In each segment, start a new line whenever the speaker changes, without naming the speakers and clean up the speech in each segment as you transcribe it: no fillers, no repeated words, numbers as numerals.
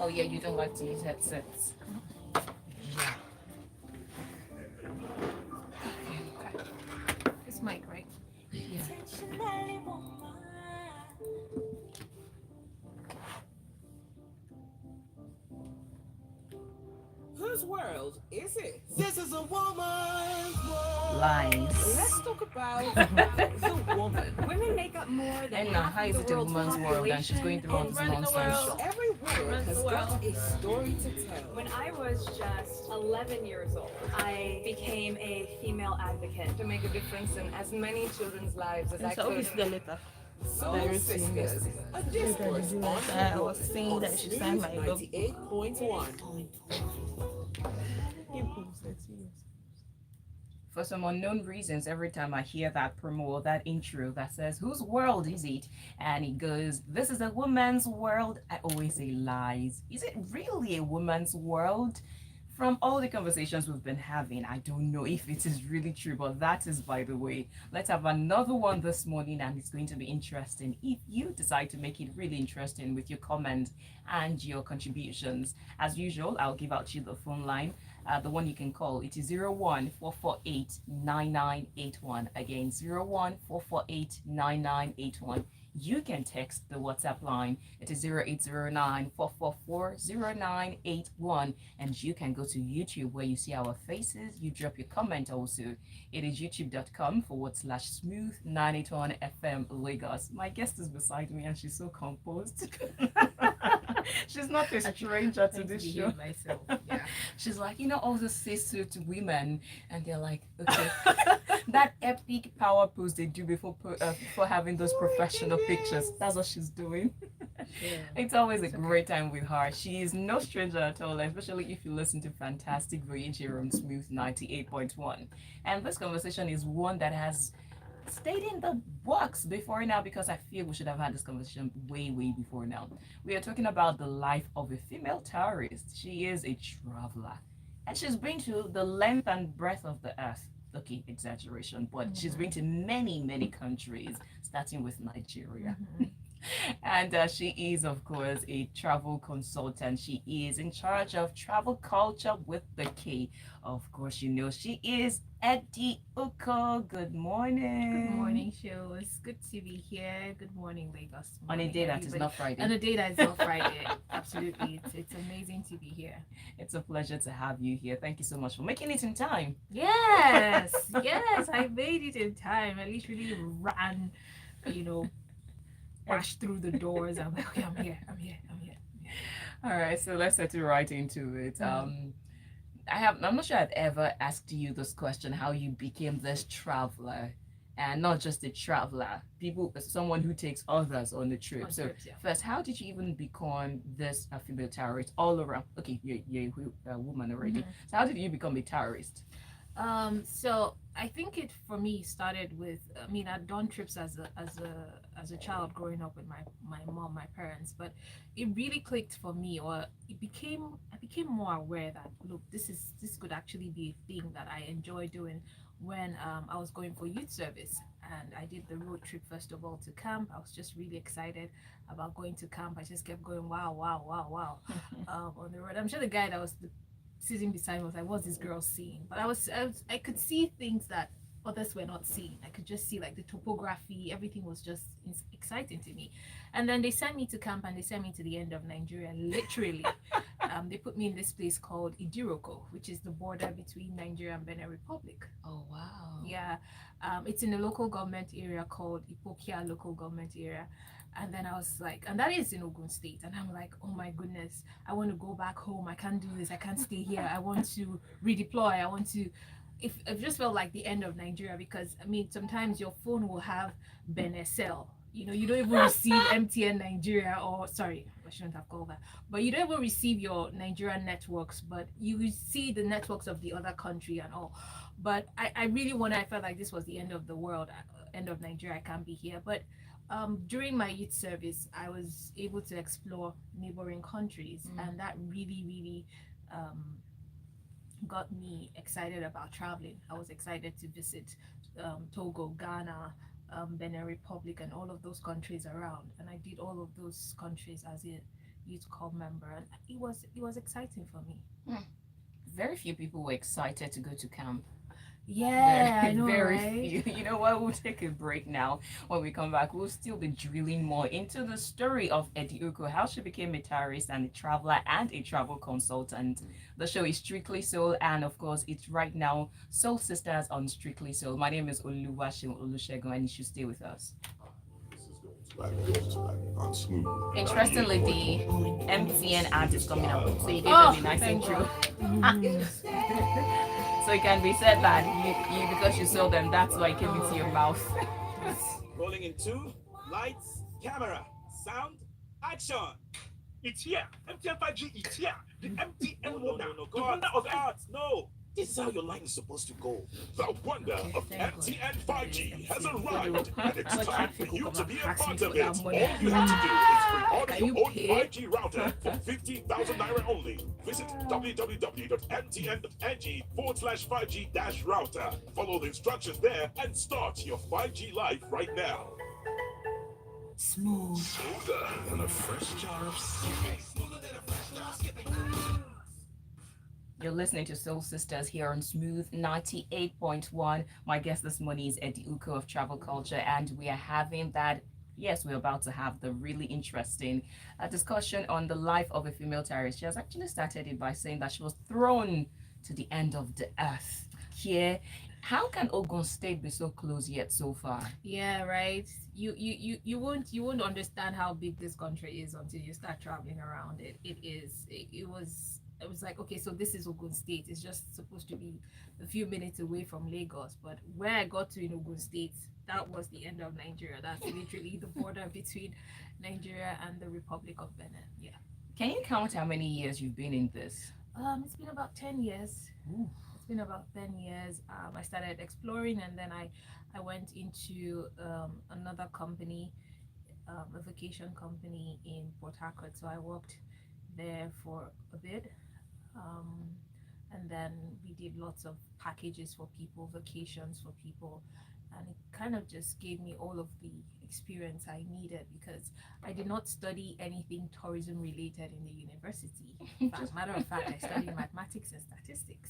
Oh yeah, you don't like to use headsets. Yeah. Okay. This mic, right? Yeah.
Whose world is it? This is a woman's world. Let's
Lies.
talk about the woman.
Women make up more than
And now,
half
how
of
is
the
it a
world's
woman's world and she's going
population
through all
and
this
runs the
nonsense?
world.
Every word
Runs
has
the
got
world.
a story to tell.
When I was just 11 years old, I became a female advocate to make a difference in as many children's lives as I
So
could.
obviously the letter.
Soul Sisters, a discourse on
I
the
was
woman
saying
on
that she signed
Smooth
my book.
98.1.
For some unknown reasons, every time I hear that promo or that intro that says, "Whose world is it?" and it goes, "This is a woman's world," I always say, lies. Is it really a woman's world? From all the conversations we've been having, I don't know if it is really true, but that is by the way. Let's have another one this morning, and it's going to be interesting if you decide to make it really interesting with your comments and your contributions. As usual, I'll give out you the phone line, the one you can call. It is 014489981. Again, 014489981. You can text the WhatsApp line. It is 0809444091. And you can go to YouTube where you see our faces. You drop your comment also. It is youtube.com/smooth981 FM Lagos. My guest is beside me and she's so composed. She's not a stranger to this show.
Myself. Yeah.
She's like, all the cis-suit women, and they're like, okay, that epic power pose they do before having those professional pictures. That's what she's doing.
Yeah.
It's always a great time with her. She is no stranger at all, especially if you listen to Fantastic Voyage here on Smooth 98.1. And this conversation is one that has stayed in the works before now, because I feel we should have had this conversation way, way before now. We are talking about the life of a female terrorist. She is a traveler, and she's been to the length and breadth of the earth. Okay, exaggeration, but she's been to many, many countries, starting with Nigeria. And she is, of course, a travel consultant. She is in charge of travel culture with the K. Of course, she is Eddie Uko. Good morning.
Good morning, show. It's good to be here. Good morning, Lagos.
On a day that is not Friday.
On a day that is not Friday. Absolutely. It's amazing to be here.
It's a pleasure to have you here. Thank you so much for making it in time.
Yes. Yes, I made it in time. I literally ran, rushed through the doors. I'm like, okay, I'm here.
All right, so let's get right into it. I'm not sure I've ever asked you this question, how you became this traveler, and not just a traveler, someone who takes others on the trip. First, how did you even become this female terrorist all around? Okay, you're a woman already. So how did you become a terrorist?
So I think it for me started with, I'd done trips as a child growing up with my mom, my parents, but it really clicked for me, or I became more aware that, look, this could actually be a thing that I enjoy doing when I was going for youth service. And I did the road trip first of all to camp. I was just really excited about going to camp. I just kept going, wow, wow, wow, wow, on the road. I'm sure the guy that was sitting beside me was like, what's this girl seeing? But I could see things that others were not seeing. I could just see like the topography, everything was just exciting to me. And then they sent me to camp, and they sent me to the end of Nigeria, literally. They put me in this place called Idiroko, which is the border between Nigeria and Benin Republic.
Oh, wow.
Yeah, it's in a local government area called Ipokia local government area. And then I was like, and that is in Ogun State. And I'm like, oh my goodness, I want to go back home. I can't do this. I can't stay here. I want to redeploy. I want to. It just felt like the end of Nigeria, because sometimes your phone will have Benecel. You don't even receive MTN Nigeria, or sorry, I shouldn't have called that. But you don't even receive your Nigerian networks, but you will see the networks of the other country and all. But I felt like this was the end of the world, end of Nigeria. I can't be here. But during my youth service, I was able to explore neighboring countries, and that really, really got me excited about traveling. I was excited to visit Togo, Ghana, Benin Republic, and all of those countries around. And I did all of those countries as a youth club member, and it was exciting for me.
Very few people were excited to go to camp.
Yeah, I know,
Very
right?
few. You know what? We'll take a break now. When we come back, we'll still be drilling more into the story of Eddie Uko, how she became a tourist and a traveler and a travel consultant. The show is Strictly Soul, and of course, it's right now Soul Sisters on Strictly Soul. My name is Oluwaseun Olusegun, and you should stay with us.
On Smooth.
Interestingly, the MTN ad is coming up, so you gave
Oh,
them a nice
thank
intro.
God.
So it can be said that you because you saw them, that's why it came into your mouth.
Rolling in two, lights, camera, sound, action.
It's here. MTN 5G is here. The MTN
No,
wonder.
no, no,
The wonder
God,
of
God, no. This is how your line is supposed to go.
the wonder of
thank God.
MTN 5G has arrived,
So
and it's time
traffic
for
will
you
come
to
and
be a
pass me
part
for
of
that
it. All
money.
you have to do is pre-order
Can
your
you
own
pay?
5G router for 15,000 naira only. Visit www.mtn.ng/5G-router. Follow the instructions there and start your 5G life right now.
Smooth.
Smoother than a fresh jar of skipping.
You're listening to Soul Sisters here on Smooth 98.1. My guest this morning is Eddie Uko of Travel Culture, and we are having that. Yes, we're about to have the really interesting discussion on the life of a female terrorist. She has actually started it by saying that she was thrown to the end of the earth. Here, how can Ogun State be so close yet so far?
Yeah, right. You won't understand how big this country is until you start traveling around it. It was like, okay, so this is Ogun State. It's just supposed to be a few minutes away from Lagos, but where I got to in Ogun State, that was the end of Nigeria. That's literally the border between Nigeria and the Republic of Benin. Yeah.
Can you count how many years you've been in this?
It's been about 10 years.
Ooh.
It's been about 10 years. I started exploring, and then I went into another company, a vacation company in Port Harcourt. So I worked there for a bit. Um, and then we did lots of packages for people, vacations for people, and it kind of just gave me all of the experience I needed, because I did not study anything tourism related in the university. Matter of fact, I studied mathematics and statistics.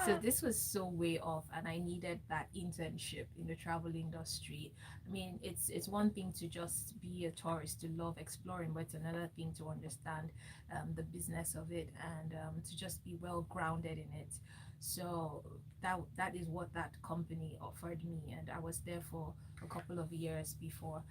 So this was so way off, and I needed that internship in the travel industry. I mean, it's one thing to just be a tourist, to love exploring, but it's another thing to understand the business of it, and to just be well grounded in it. So that is what that company offered me, and I was there for a couple of years before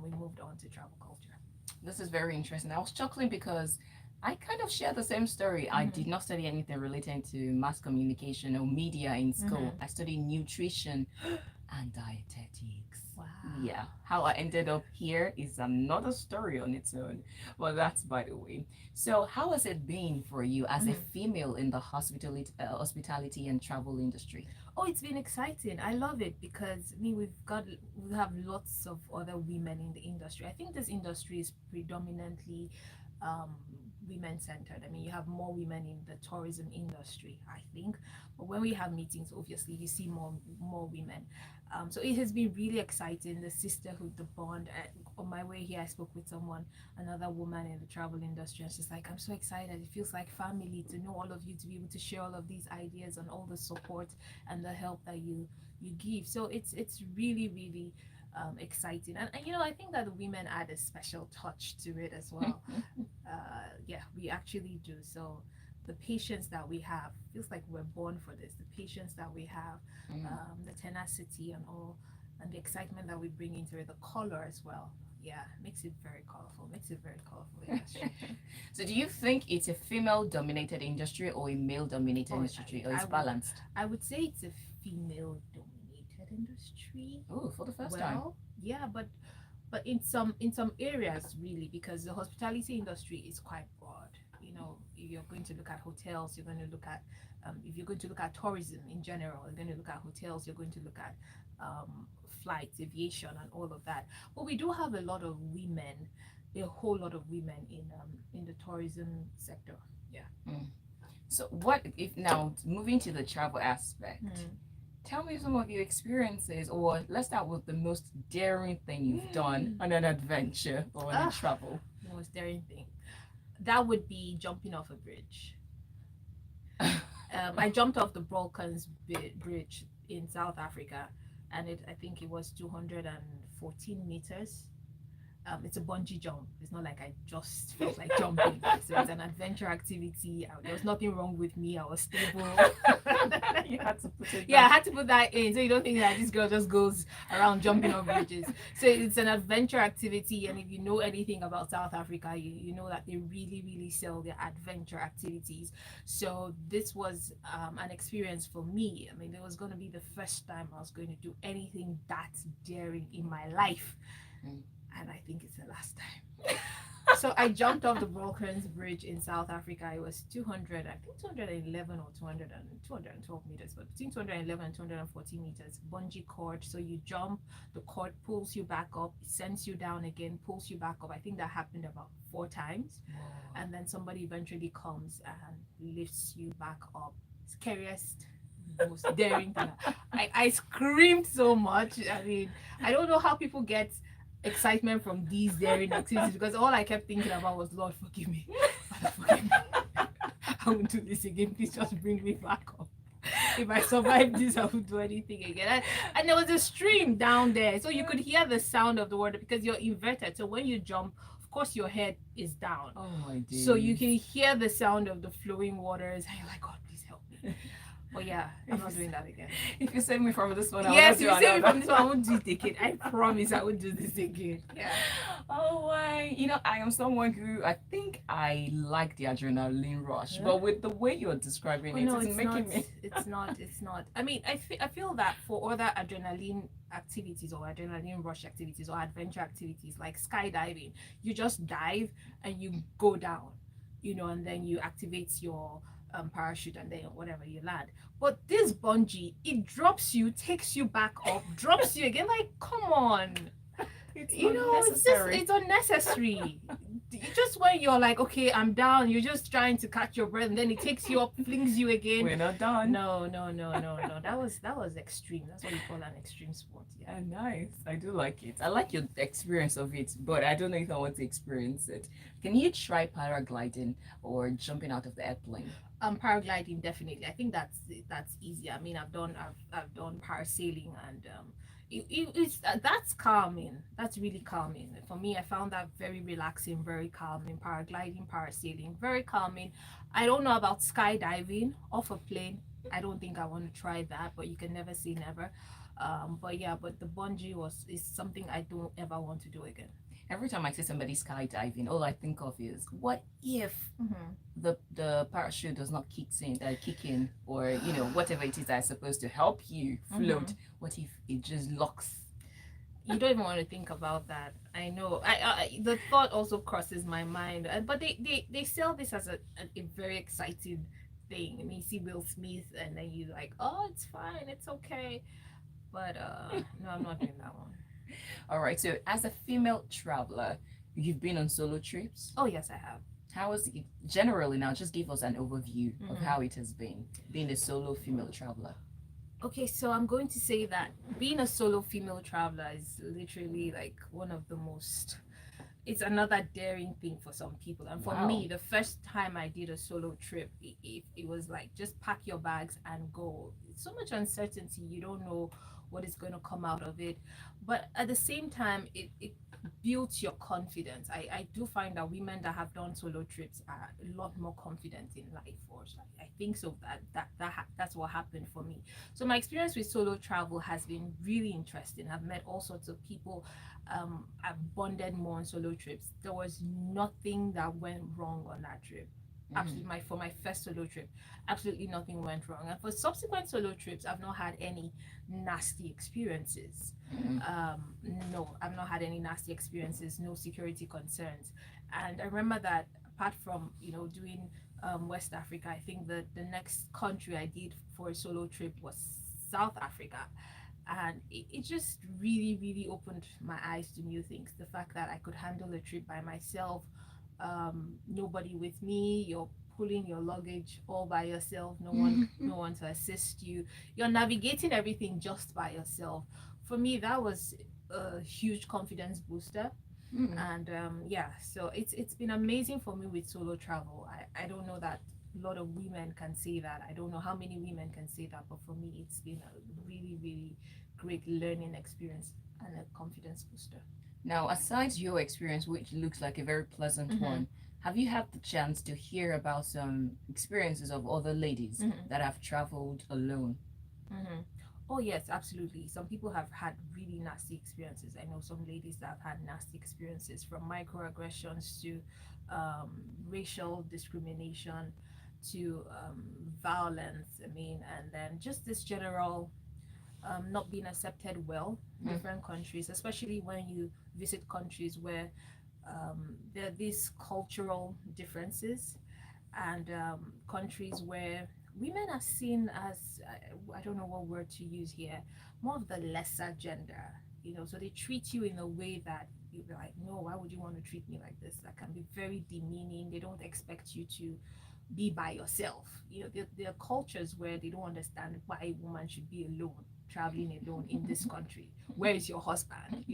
we moved on to travel culture.
This is very interesting. I was chuckling because I kind of share the same story. I did not study anything related to mass communication or media in school. I studied nutrition and dietetics.
Wow.
Yeah, how I ended up here is another story on its own. But that's by the way. So, how has it been for you as a female in the hospitality and travel industry?
Oh, it's been exciting. I love it because we have lots of other women in the industry. I think this industry is predominantly women centered. I mean, you have more women in the tourism industry, I think. But when we have meetings, obviously you see more women. So it has been really exciting. The sisterhood, the bond. On my way here, I spoke with another woman in the travel industry, and she's like, "I'm so excited. It feels like family to know all of you, to be able to share all of these ideas and all the support and the help that you give." So it's really really exciting, and I think that the women add a special touch to it as well. Yeah, we actually do. So the patience that we have, feels like we're born for this. The patience that we have, the tenacity and all, and the excitement that we bring into it, the color as well. Yeah, makes it very colorful. Makes it very colorful industry.
So, do you think it's a female-dominated industry or a male-dominated
Oh,
industry, or
I
it's
would-
balanced?
I would say it's a female-dominated industry.
Oh, for the first time.
Well, yeah, but in some areas really, because the hospitality industry is quite broad. If you're going to look at hotels, you're going to look at if you're going to look at tourism in general, you're going to look at hotels, you're going to look at flights, aviation, and all of that. But we do have a lot of women, a whole lot of women in the tourism sector. Yeah.
So, what if now moving to the travel aspect? Tell me some of your experiences, or let's start with the most daring thing you've done on an adventure or on a travel.
Most daring thing. that would be jumping off a bridge. I jumped off the Bridge in South Africa, and I think it was 214 meters. It's a bungee jump. It's not like I just felt like jumping. So it's an adventure activity. There was nothing wrong with me. I was stable.
You had to put it.
Yeah, I had to put that in so you don't think that this girl just goes around jumping off bridges. So it's an adventure activity, and if you know anything about South Africa, you know that they really, really sell their adventure activities. So this was an experience for me. I mean, it was going to be the first time I was going to do anything that daring in my life. And I think it's the last time. So I jumped off the Balkans Bridge in South Africa. It was 200, I think 211 or 212 meters, but between 211 and 214 meters, bungee cord. So you jump, the cord pulls you back up, sends you down again, pulls you back up. I think that happened about 4 times. And then somebody eventually comes and lifts you back up. Scariest, most daring thing. I screamed so much. I mean, I don't know how people get excitement from these daring activities because all I kept thinking about was, Lord, forgive me. Father, forgive me. I won't do this again. Please just bring me back up. If I survive this, I won't do anything again. And there was a stream down there. So you could hear the sound of the water because you're inverted. So when you jump, of course, your head is down.
Oh my days.
So you can hear the sound of the flowing waters. And you're like, God, please help me. But yeah, I'm not doing that again.
If you save me from this one,
Yes, if you save me from this one, I won't do it again. I promise I won't do this again. Yeah.
Oh my, I am someone who I think I like the adrenaline rush, but with the way you're describing it,
no,
it's making me.
It's not. I mean, I feel that for other adrenaline activities or adrenaline rush activities or adventure activities like skydiving, you just dive and you go down, and then you activate your parachute and then whatever you land. But this bungee, it drops you, takes you back up, drops you again. Like, come on.
It's
It's unnecessary. Just when you're like, okay, I'm down, you're just trying to catch your breath, and then it takes you up, flings you again.
We're not done.
No. That was extreme. That's what you call an extreme sport.
Yeah, nice. I do like it. I like your experience of it, but I don't know if I want to experience it. Can you try paragliding or jumping out of the airplane?
Paragliding definitely. I think that's easy. I mean, I've done parasailing and it's that's calming. That's really calming for me. I found that very relaxing, very calming. Paragliding, parasailing, very calming. I don't know about skydiving off a plane. I don't think I want to try that, but you can never say never. But the bungee is something I don't ever want to do again.
Every time I see somebody skydiving, all I think of is, what if the parachute does not kick in, or whatever it is that's supposed to help you float. What if it just locks?
You don't even want to think about that. I know. The thought also crosses my mind, but they sell this as a very exciting thing. I mean, you see Will Smith, and then you like, oh, it's fine, it's okay. But no, I'm not doing that one.
All right. So, as a female traveler, you've been on solo trips?
Oh, yes, I have.
How was it generally? Now, just give us an overview of how it has been being a solo female traveler.
Okay, so I'm going to say that being a solo female traveler is literally like one of the most. It's another daring thing for some people, and for me, the first time I did a solo trip, it was like just pack your bags and go. It's so much uncertainty. You don't know what is going to come out of it, but at the same time, it builds your confidence. I do find that women that have done solo trips are a lot more confident in life, or I think so. That's what happened for me. So my experience with solo travel has been really interesting. I've met all sorts of people. I've bonded more on solo trips. There was nothing that went wrong on that trip. Absolutely, for my first solo trip, absolutely nothing went wrong. And for subsequent solo trips, I've not had any nasty experiences. No, I've not had any nasty experiences. No security concerns. And I remember that apart from doing West Africa, I think the next country I did for a solo trip was South Africa. And it just really, really opened my eyes to new things. The fact that I could handle a trip by myself, nobody with me, you're pulling your luggage all by yourself, no one to assist you, you're navigating everything just by yourself. For me, that was a huge confidence booster.
Hmm.
And yeah, so it's been amazing for me with solo travel. I don't know that a lot of women can say that. I don't know how many women can say that, but for me it's been a really, really great learning experience and a confidence booster.
Now, aside your experience, which looks like a very pleasant
Mm-hmm.
one, have you had the chance to hear about some experiences of other ladies
Mm-hmm.
that have traveled alone?
Mm-hmm. Oh yes, absolutely. Some people have had really nasty experiences. I know some ladies that have had nasty experiences, from microaggressions to racial discrimination to violence. I mean, and then just this general not being accepted well in
Hmm.
different countries, especially when you visit countries where there are these cultural differences, and countries where women are seen as, I don't know what word to use here, more of the lesser gender. So they treat you in a way that you're like, no, why would you want to treat me like this? That can be very demeaning. They don't expect you to be by yourself. There are cultures where they don't understand why a woman should be alone, traveling alone in this country. Where is your husband?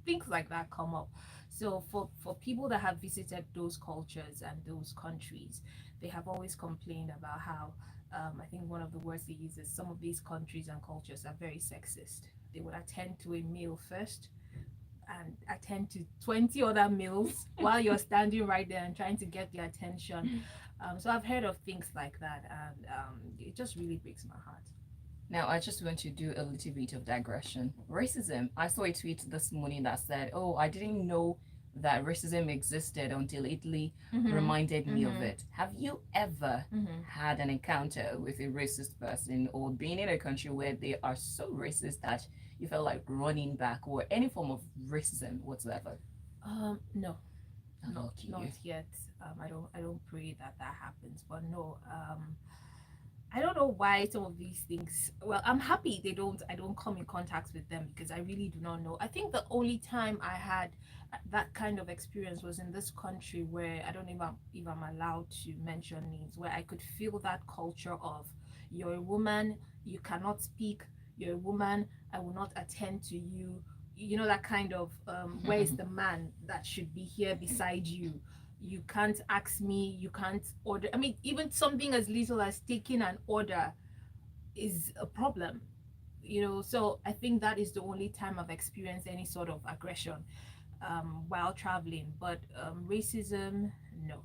Things like that come up. So for people that have visited those cultures and those countries, they have always complained about how, I think one of the words they use is, some of these countries and cultures are very sexist. They would attend to a male first and attend to 20 other males while you're standing right there and trying to get their attention. So I've heard of things like that, and it just really breaks my heart.
Now, I just want to do a little bit of digression. Racism. I saw a tweet this morning that said, "Oh, I didn't know that racism existed until Italy reminded me of it." Have you ever had an encounter with a racist person, or been in a country where they are so racist that you felt like running back, or any form of racism whatsoever?
No, not
Lucky
not
you.
yet. I don't pray that that happens, but no. I don't know why some of these things. Well, I'm happy I don't come in contact with them, because I really do not know. I think the only time I had that kind of experience was in this country, where I don't know if I'm allowed to mention names, where I could feel that culture of, you're a woman, you cannot speak, you're a woman, I will not attend to you. That kind of, where is the man that should be here beside you? You can't ask me, you can't order. I mean, even something as little as taking an order is a problem. So I think that is the only time I've experienced any sort of aggression while traveling. But racism, no.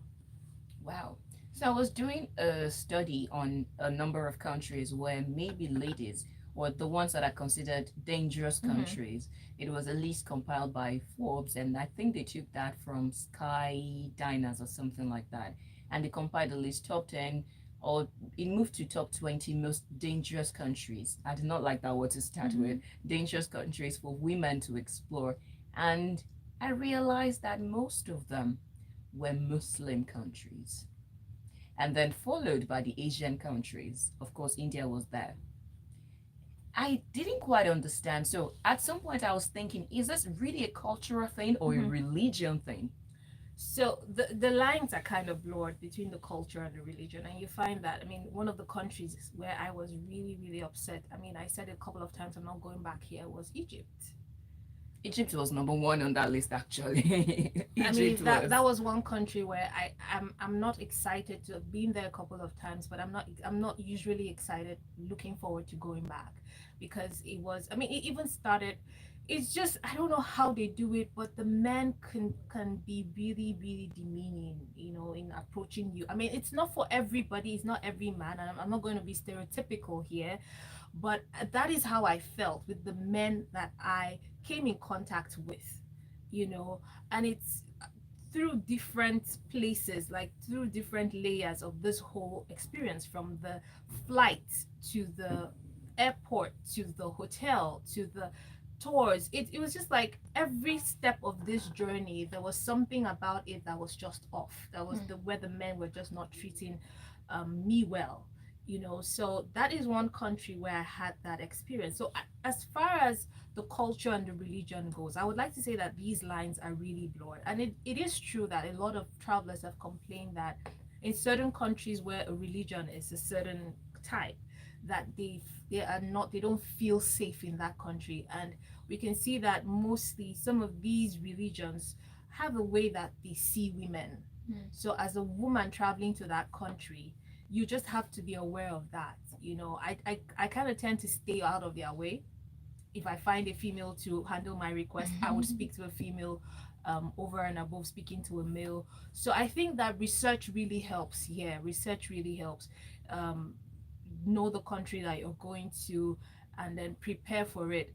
Wow. So I was doing a study on a number of countries where maybe ladies, or the ones that are considered dangerous countries. It was a list compiled by Forbes, and I think they took that from Sky Diners or something like that. And they compiled the list top 10, or it moved to top 20 most dangerous countries. I did not like that word to start with. Dangerous countries for women to explore. And I realized that most of them were Muslim countries, and then followed by the Asian countries. Of course, India was there. I didn't quite understand. So at some point, I was thinking, is this really a cultural thing or a religion thing?
So the lines are kind of blurred between the culture and the religion, and you find that, I mean, one of the countries where I was really, really upset, I mean, I said a couple of times I'm not going back here, was Egypt.
Egypt was number one on that list, actually.
I
Egypt
mean, that
was.
that was one country where I'm not excited to have been there a couple of times, but I'm not usually excited, looking forward to going back, because it was, I mean, it even started, it's just, I don't know how they do it, but the men can be really, really demeaning, in approaching you. I mean, it's not for everybody, it's not every man, and I'm not going to be stereotypical here, but that is how I felt with the men that I came in contact with, you know and it's through different places, like through different layers of this whole experience, from the flight to the airport to the hotel to the tours. It was just like every step of this journey, there was something about it that was just off. That was the where the men were just not treating me well. So that is one country where I had that experience. So as far as the culture and the religion goes, I would like to say that these lines are really blurred. And it is true that a lot of travelers have complained that in certain countries where a religion is a certain type, that they don't feel safe in that country. And we can see that mostly some of these religions have a way that they see women. So as a woman traveling to that country, you just have to be aware of that. I kind of tend to stay out of their way. If I find a female to handle my request, I would speak to a female over and above speaking to a male. So I think that research really helps. Yeah, research really helps. Um, know the country that you're going to, and then prepare for it.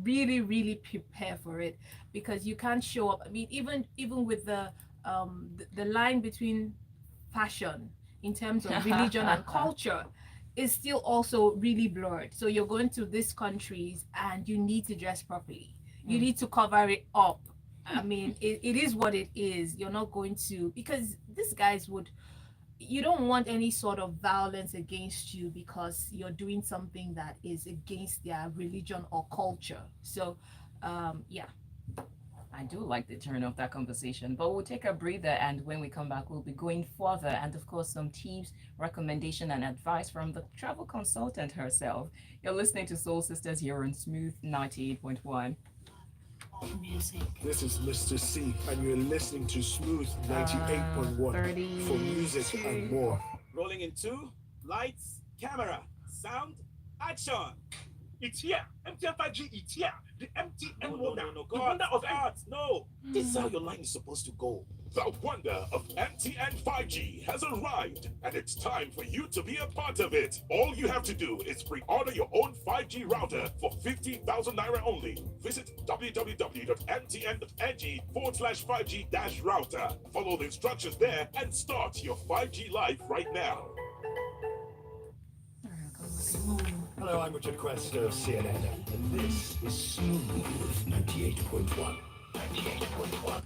Really, really prepare for it, because you can't show up. I mean, even with the line between fashion in terms of religion and culture is still also really blurred. So you're going to these countries and you need to dress properly. You need to cover it up. I mean, it is what it is. You're not going to, because these guys would, you don't want any sort of violence against you because you're doing something that is against their religion or culture. So, yeah.
I do like the turn of that conversation, but we'll take a breather, and when we come back, we'll be going further, and of course, some tips, recommendation, and advice from the travel consultant herself. You're listening to Soul Sisters here on Smooth 98.1.
Music.
This is Mr. C, and you're listening to Smooth 98.1 for music and more.
Rolling in two, lights, camera, sound, action.
It's here. MTN 5G, it's here. The MTN
No,
wonder.
no,
The
God,
wonder of
start. No, this is how your line is supposed to go.
The wonder of MTN 5G has arrived, and it's time for you to be a part of it. All you have to do is pre-order your own 5G router for 15,000 naira only. Visit www.mtn.ng/5G-router. Follow the instructions there and start your 5G life right now.
Hello, I'm Richard Quest of CNN, and this is Smooth 98.1. 98.1.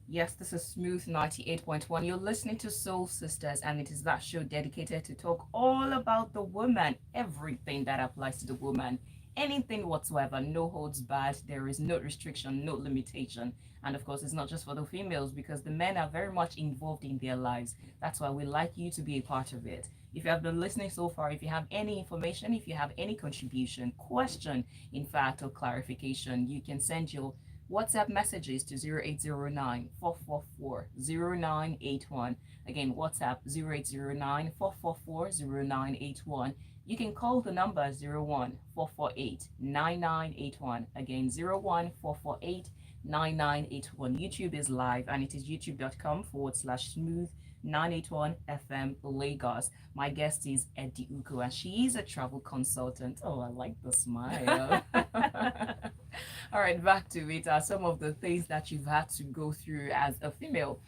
Yes, this is Smooth 98.1. You're listening to Soul Sisters, and it is that show dedicated to talk all about the woman, everything that applies to the woman, anything whatsoever, no holds barred. There is no restriction, no limitation. And of course, it's not just for the females, because the men are very much involved in their lives. That's why we like you to be a part of it. If you have been listening so far, if you have any information, if you have any contribution, question, in fact, or clarification, you can send your WhatsApp messages to 0809 444 0981. Again, WhatsApp 0809 444 0981. You can call the number 01 448 9981. Again, 01 448 9981. YouTube is live, and it is youtube.com/smooth 981 FM Lagos. My guest is Eddie Uko, and she is a travel consultant. Oh, I like the smile. All right, back to it. Some of the things that you've had to go through as a female.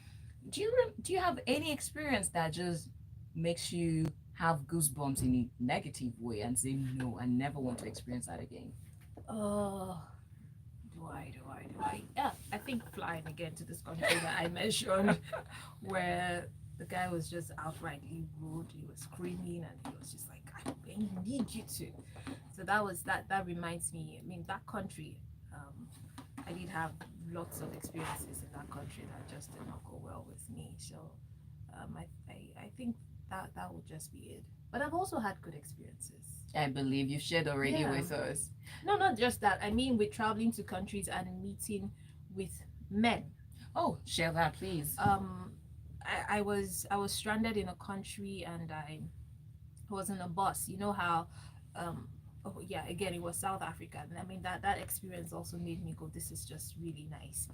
Do you have any experience that just makes you have goosebumps in a negative way and say no, I never want to experience that again?
Do I? Yeah, I think flying again to this country that I mentioned, where the guy was just outrightly rude. He was screaming, and he was just like, "I need you to." So that reminds me. I mean, that country. I did have lots of experiences in that country that just did not go well with me. So, I think that would just be it. But I've also had good experiences.
I believe you've shared already
Yeah.
with us.
No, not just that. I mean, with traveling to countries and meeting with men.
Oh, share that, please.
I was stranded in a country, and I was in a bus. You know how, oh yeah, again, it was South Africa. And I mean, that experience also made me go, this is just really nice.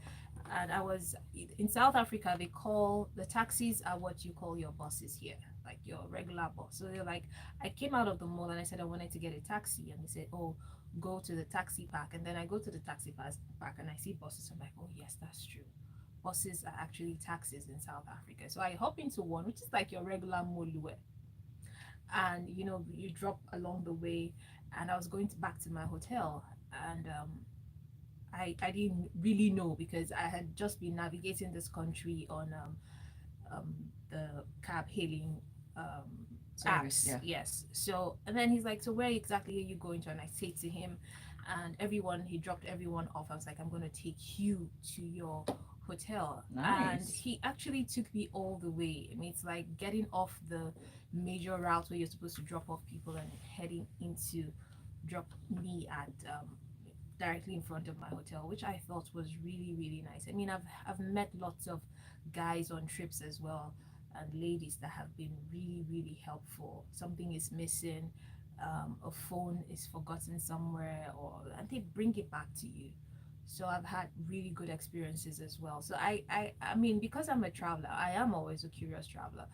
And I was in South Africa. They call the taxis are what you call your buses here, like your regular bus. So they're like, I came out of the mall and I said I wanted to get a taxi, and they said, oh, go to the taxi park. And then I go to the taxi park and I see buses. I'm like, oh yes, that's true. Buses are actually taxis in South Africa. So I hop into one, which is like your regular molue, and you drop along the way. And I was going back to my hotel, and I didn't really know, because I had just been navigating this country on the cab hailing
Service,
apps.
yeah.
Yes. So, and then he's like, so where exactly are you going to? And I say to him, and he dropped everyone off. I was like, I'm going to take you to your hotel.
Nice.
And he actually took me all the way. I mean, it's like getting off the major route where you're supposed to drop off people and heading into drop me at directly in front of my hotel, which I thought was really, really nice. I mean, I've met lots of guys on trips as well, and ladies that have been really, really helpful. Something is missing, a phone is forgotten somewhere, or and they bring it back to you. So I've had really good experiences as well. So I mean, because I'm a traveler, I am always a curious traveler.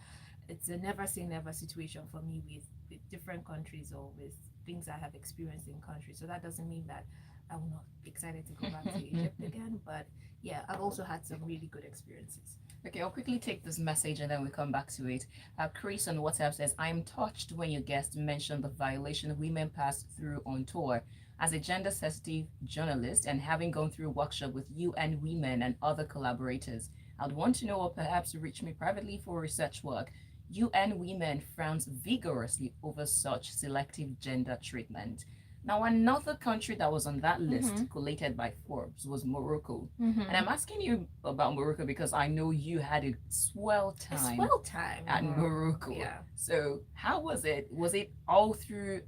It's a never say never situation for me with different countries or with things I have experienced in countries. So that doesn't mean that I'm not excited to go back to Egypt again. But yeah, I've also had some really good experiences.
Okay, I'll quickly take this message and then we come back to it. Chris on WhatsApp says, I am touched when your guest mentioned the violation women pass through on tour. As a gender sensitive journalist and having gone through a workshop with UN Women and other collaborators, I'd want to know or perhaps reach me privately for research work. UN Women frowns vigorously over such selective gender treatment. Now, another country that was on that list, collated by Forbes, was Morocco. And I'm asking you about Morocco because I know you had a swell
A
time
swell time
at
in
Morocco.
Yeah.
So, how was it? Was it all through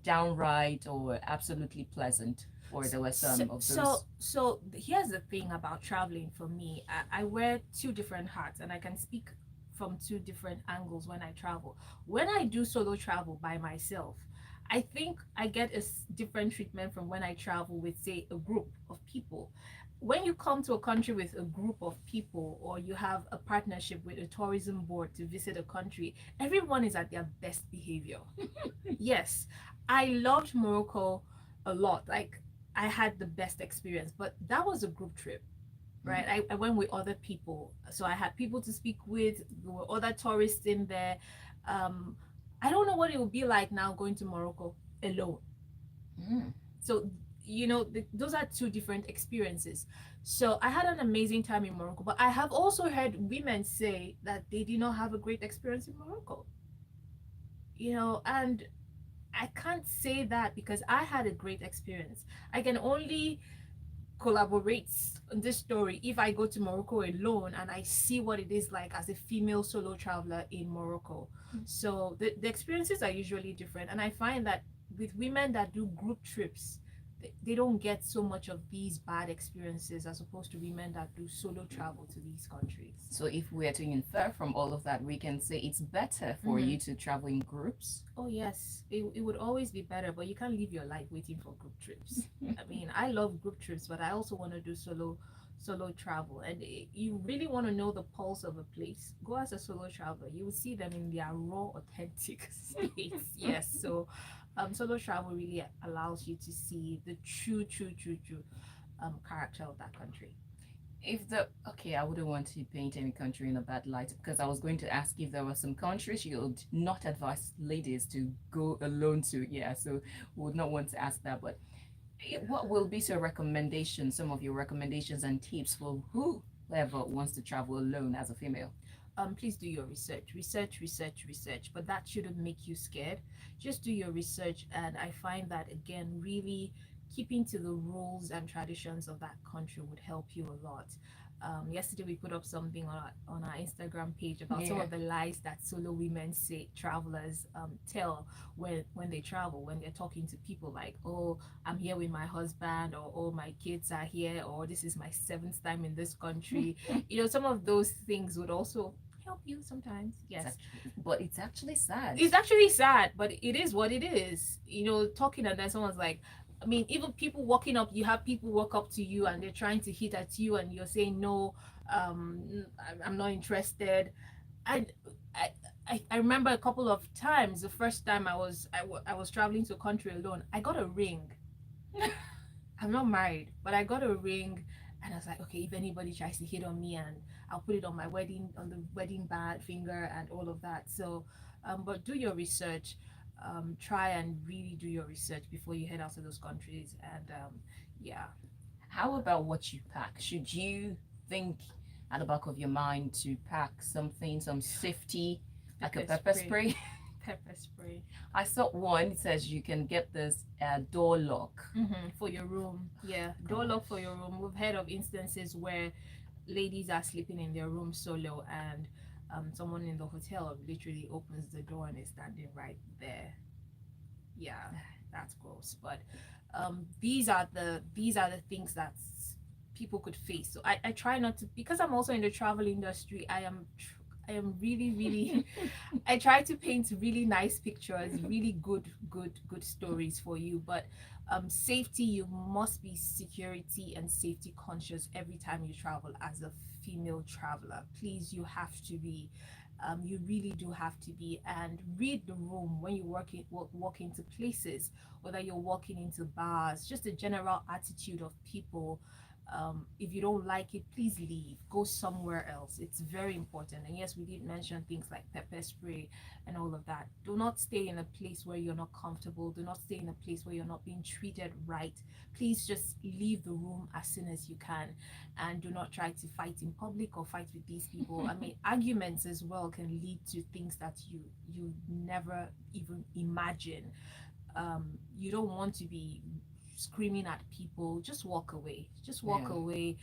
downright or absolutely pleasant? Or there were some of those?
So here's the thing about traveling for me. I wear two different hats, and I can speak from two different angles when I travel. When I do solo travel by myself, I think I get a different treatment from when I travel with, say, a group of people. When you come to a country with a group of people, or you have a partnership with a tourism board to visit a country, everyone is at their best behavior. Yes, I loved Morocco a lot. Like, I had the best experience, but that was a group trip, right? I went with other people, so I had people to speak with. There were other tourists in there. I don't know what it would be like now going to Morocco alone. So those are two different experiences. So I had an amazing time in Morocco, but I have also heard women say that they did not have a great experience in Morocco. And I can't say that because I had a great experience. I can only collaborate on this story if I go to Morocco alone and I see what it is like as a female solo traveler in Morocco. So the experiences are usually different. And I find that with women that do group trips, they don't get so much of these bad experiences as opposed to women that do solo travel to these countries.
So if we are to infer from all of that, we can say it's better for you to travel in groups.
Oh yes, it would always be better, but you can't live your life waiting for group trips. I mean, I love group trips, but I also want to do solo travel. And you really want to know the pulse of a place, go as a solo traveler. You will see them in their raw, authentic states. Yes, so solo travel really allows you to see the true character of that country.
I wouldn't want to paint any country in a bad light because I was going to ask if there were some countries you would not advise ladies to go alone to. Yeah, so would not want to ask that. But what will be some of your recommendations and tips for whoever wants to travel alone as a female?
Please do your research, but that shouldn't make you scared. Just do your research, and I find that again, really keeping to the rules and traditions of that country would help you a lot. Yesterday we put up something on our Instagram page about some of the lies that solo women say travelers tell when they travel, when they're talking to people, like, oh, I'm here with my husband, or oh, my kids are here, or this is my 7th time in this country. Some of those things would also help you sometimes. Yes,
But it's actually sad.
it's actually sad, but it is what it is. Talking, and then someone's like, I mean, even people walking up, you have people walk up to you and they're trying to hit at you, and you're saying no, I'm not interested. And I remember a couple of times. The first time I was traveling to a country alone, I got a ring. I'm not married, but I got a ring, and I was like, okay, if anybody tries to hit on me, and I'll put it on the wedding band finger and all of that. So, but do your research. Try and really do your research before you head out to those countries. And yeah.
How about what you pack? Should you think at the back of your mind to pack something, some safety, like a pepper spray?
Pepper spray.
I saw one. It says you can get this door lock
for your room. Yeah, door lock for your room. We've heard of instances where ladies are sleeping in their room solo, and someone in the hotel literally opens the door and is standing right there. Yeah. that's gross. But these are the things that people could face. So I try not to, because I'm also in the travel industry. I am really, really I try to paint really nice pictures, really good stories for you. But safety, you must be security and safety conscious every time you travel as a female traveler. Please, you have to be. You really do have to be, and read the room when you walk into places, whether you're walking into bars, just the general attitude of people. If you don't like it, please leave, go somewhere else. It's very important. And yes, we did mention things like pepper spray and all of that. Do not stay in a place where you're not comfortable. Do not stay in a place where you're not being treated right. Please just leave the room as soon as you can, and do not try to fight in public or fight with these people. I mean, arguments as well can lead to things that you never even imagine. You don't want to be screaming at people. Just walk away, just walk
Yeah.
away.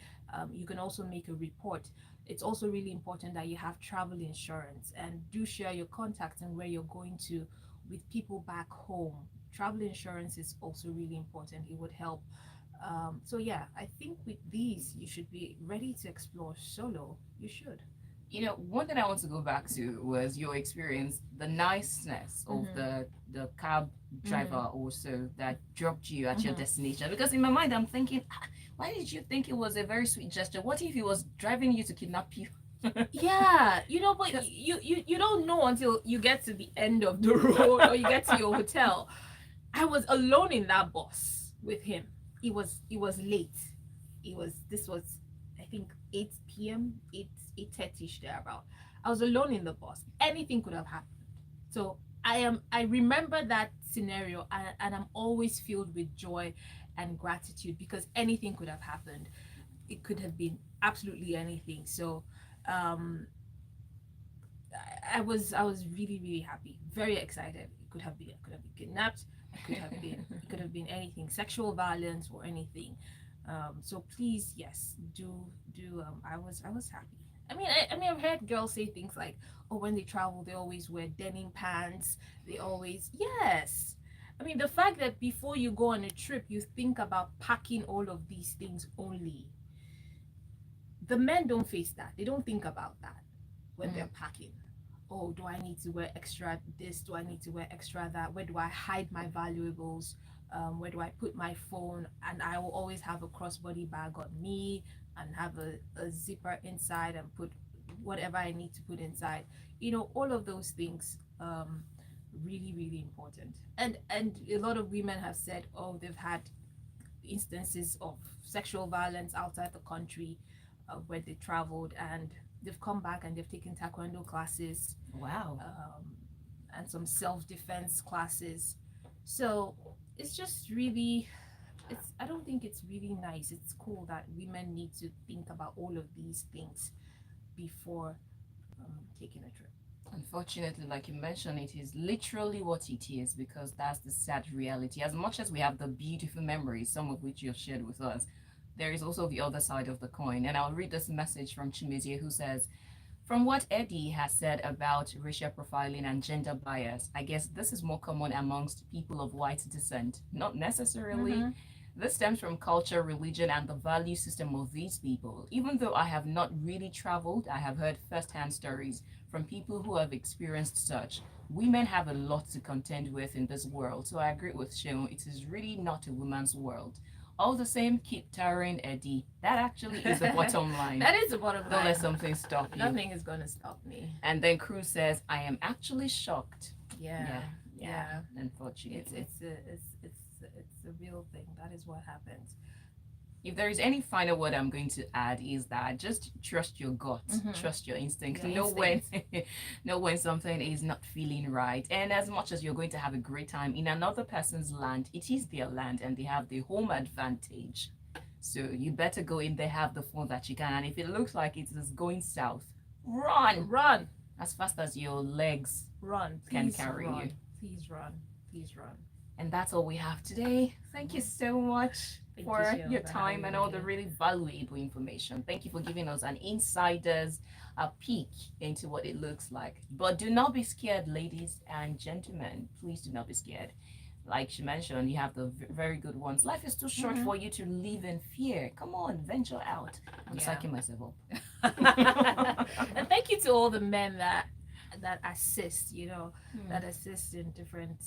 You can also make a report. It's also really important that you have travel insurance, and do share your contacts and where you're going to with people back home. Travel insurance is also really important. It would help. So yeah, I think with these you should be ready to explore solo. You should.
You know, one thing I want to go back to was your experience, the niceness of
Mhm.
the cab driver also that dropped you at your
Mhm.
destination. Because in my mind, I'm thinking, "Ah, why did you think it was a very sweet gesture? What if he was driving you to kidnap you?"
Yeah, but
Because
you don't know until you get to the end of the road or you get to your hotel. I was alone in that bus with him. It was late. This was I think 8 p.m., 8:30 thereabout. I was alone in the bus. Anything could have happened. So I remember that scenario, and I'm always filled with joy and gratitude because anything could have happened. It could have been absolutely anything. So um I was really, really happy, very excited. It could have been kidnapped. It could have been anything, sexual violence or anything. So please, yes, do. I was happy. I mean, I've heard girls say things like, "Oh, when they travel, they always wear denim pants. They always yes." I mean, the fact that before you go on a trip, you think about packing all of these things only. The men don't face that. They don't think about that when they're packing. Oh, do I need to wear extra this? Do I need to wear extra that? Where do I hide my valuables? Where do I put my phone? And I will always have a crossbody bag on me and have a zipper inside and put whatever I need to put inside. All of those things, really, really important. And a lot of women have said, oh, they've had instances of sexual violence outside the country, where they traveled, and they've come back and they've taken taekwondo classes,
wow.
and some self-defense classes. So it's just really, I don't think it's really nice. It's cool that women need to think about all of these things before taking a trip.
Unfortunately, like you mentioned, it is literally what it is because that's the sad reality. As much as we have the beautiful memories, some of which you've shared with us, there is also the other side of the coin. And I'll read this message from Chimezie, who says, from what Eddie has said about racial profiling and gender bias, I guess this is more common amongst people of white descent. Not necessarily. This stems from culture, religion, and the value system of these people. Even though I have not really traveled, I have heard firsthand stories from people who have experienced such. Women have a lot to contend with in this world, so I agree with Sheon. It is really not a woman's world. All the same, keep towering, Eddie. That actually is the bottom line.
That is the bottom
Don't let
line.
something stop you.
Nothing is going to stop me.
And then Cruz says, I am actually shocked.
Yeah.
Unfortunately.
It's a real thing. That is what happens.
If there is any final word I'm going to add is that just trust your gut, trust your instinct.
Your
Know when something is not feeling right. And as much as you're going to have a great time in another person's land, it is their land and they have the home advantage. So you better go in there, have the fun that you can. And if it looks like it is going south, run as fast as your legs can carry you.
Please run. Please run.
And that's all we have today. Thank you so much for your time and all the really valuable information. Thank you for giving us an insider's peek into what it looks like. But do not be scared, ladies and gentlemen. Please do not be scared. Like she mentioned, you have the very good ones. Life is too short for you to live in fear. Come on, venture out. I'm psyching myself up.
And thank you to all the men that assist, that assist in different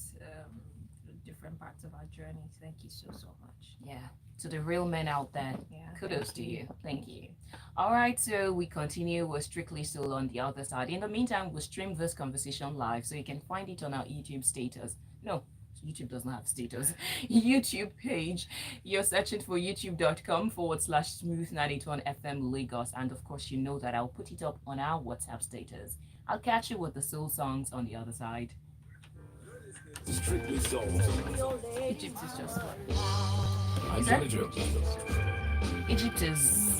parts of our journey. Thank you so much.
Yeah, to the real men out there,
Yeah,
kudos to you. Thank you. All right, so we continue. We're strictly still on the other side. In the meantime, we'll stream this conversation live, so you can find it on our YouTube status. No, YouTube doesn't have status. YouTube page. You're searching for youtube.com/smooth981 FM Lagos. And of course, you know that I'll put it up on our WhatsApp status. I'll catch you with the soul songs on the other side.
Strictly soul.
Egypt is just
I'm
that-
Joe.
Egypt is